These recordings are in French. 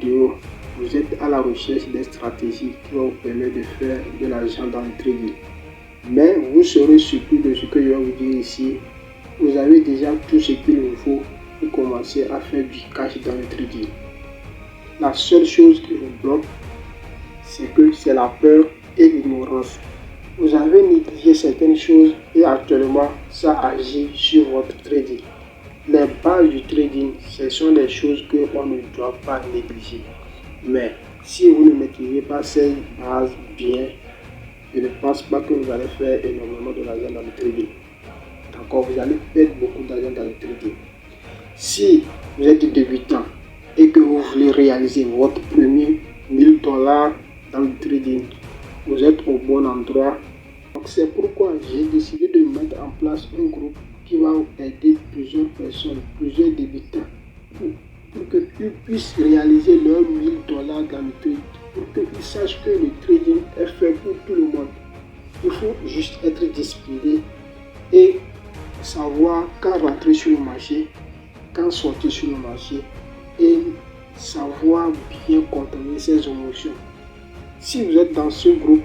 vidéo, vous êtes à la recherche des stratégies qui vont vous permettre de faire de l'argent dans le trading. Mais vous serez surpris de ce que je vais vous dire ici. Vous avez déjà tout ce qu'il vous faut pour commencer à faire du cash dans le trading. La seule chose qui vous bloque, c'est la peur et l'ignorance. Vous avez négligé certaines choses et actuellement ça agit sur votre trading. Les bases du trading, ce sont des choses qu'on ne doit pas négliger. Mais si vous ne maîtrisez pas ces bases bien, je ne pense pas que vous allez faire énormément de l'argent dans le trading. D'accord, vous allez perdre beaucoup d'argent dans le trading. Si vous êtes débutant et que vous voulez réaliser votre premier $1000 dans le trading, vous êtes au bon endroit. Donc c'est pourquoi j'ai décidé de mettre en place un groupe qui va aider plusieurs personnes, plusieurs débutants, pour qu'ils puissent réaliser leur $1000 dans le trading, pour qu'ils sachent que le trading est fait pour tout le monde. Il faut juste être discipliné et savoir quand rentrer sur le marché, quand sortir sur le marché et savoir bien contrôler ses émotions. Si vous êtes dans ce groupe,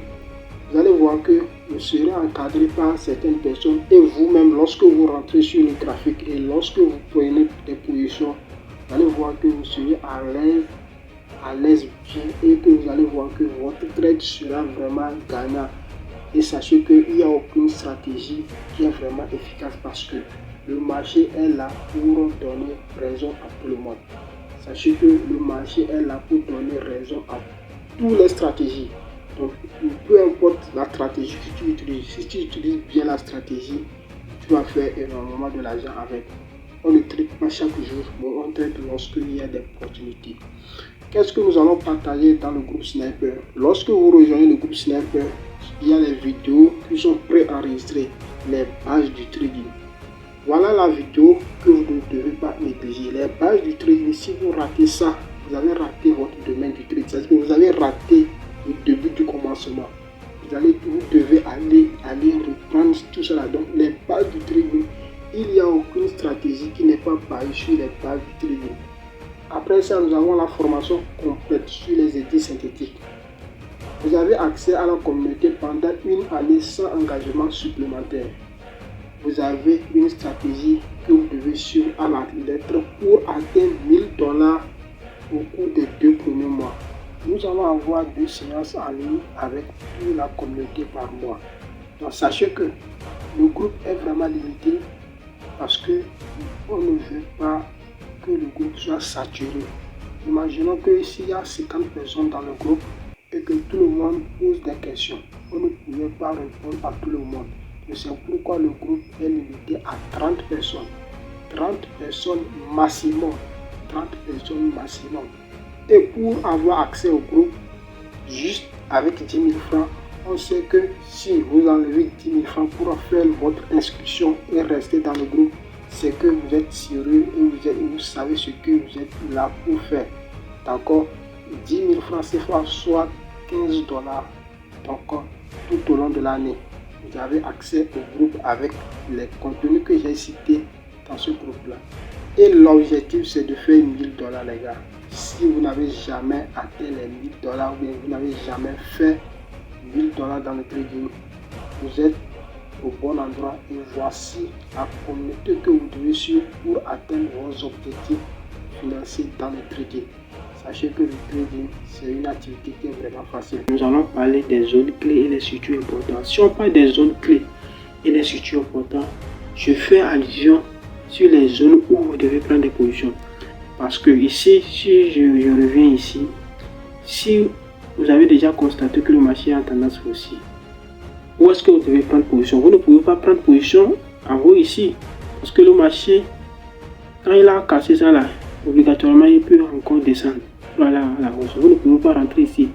vous allez voir que vous serez encadré par certaines personnes et vous-même, lorsque vous rentrez sur le graphique et lorsque vous prenez des positions, vous allez voir que vous serez à l'aise bien et que vous allez voir que votre trade sera vraiment gagnant. Et sachez qu'il n'y a aucune stratégie qui est vraiment efficace parce que le marché est là pour donner raison à tout le monde. Sachez que le marché est là pour donner raison à toutes les stratégies. Donc, peu importe la stratégie que tu utilises, si tu utilises bien la stratégie, tu vas faire énormément de l'argent avec. On ne traite pas chaque jour, mais on traite lorsqu'il y a des opportunités. Qu'est-ce que nous allons partager dans le groupe Sniper? Lorsque vous rejoignez le groupe Sniper, il y a les vidéos qui sont préenregistrées, les bases du trading. Voilà la vidéo que vous ne devez pas négliger. Les bases du trading, si vous ratez ça, vous avez raté votre domaine du trading. C'est-à-dire que vous avez raté le début du commencement. Vous devez aller reprendre tout cela. Donc les bases du trading, il n'y a aucune stratégie qui n'est pas basée sur les bases du trading. Après ça, nous avons la formation complète sur les édits synthétiques. Vous avez accès à la communauté pendant une année sans engagement supplémentaire. Vous avez une stratégie que vous devez suivre à la lettre pour atteindre $1000 au cours des 2 premiers mois. Nous allons avoir 2 séances en ligne avec toute la communauté par mois. Donc sachez que le groupe est vraiment limité parce que on ne veut pas que le groupe soit saturé. Imaginons que s'il y a 50 personnes dans le groupe et que tout le monde pose des questions, on ne pouvait pas répondre à tout le monde. Et c'est pourquoi le groupe est limité à 30 personnes. 30 personnes maximum. 30 personnes maximum. Et pour avoir accès au groupe, juste avec 10 000 francs, on sait que si vous enlevez 10 000 francs pour faire votre inscription et rester dans le groupe, c'est que vous êtes sérieux et vous savez ce que vous êtes là pour faire. D'accord? 10 000 francs CFA, soit $15. Donc, tout au long de l'année, vous avez accès au groupe avec les contenus que j'ai cités dans ce groupe-là. Et l'objectif, c'est de faire $1000, les gars. Si vous n'avez jamais atteint les $1000 ou bien vous n'avez jamais fait $1000 dans le trading, vous êtes au bon endroit et voici la communauté que vous devez suivre pour atteindre vos objectifs financiers dans le trading. Sachez que le trading, c'est une activité qui est vraiment facile. Nous allons parler des zones clés et les structures importantes. Si on parle des zones clés et les structures importantes, je fais allusion sur les zones où vous devez prendre des positions. Parce que ici, si je reviens ici, si vous avez déjà constaté que le marché est en tendance haussière, où est-ce que vous devez prendre position? Vous ne pouvez pas prendre position en haut ici. Parce que le marché, quand il a cassé ça là, obligatoirement il peut encore descendre. Voilà la hausse. Vous ne pouvez pas rentrer ici.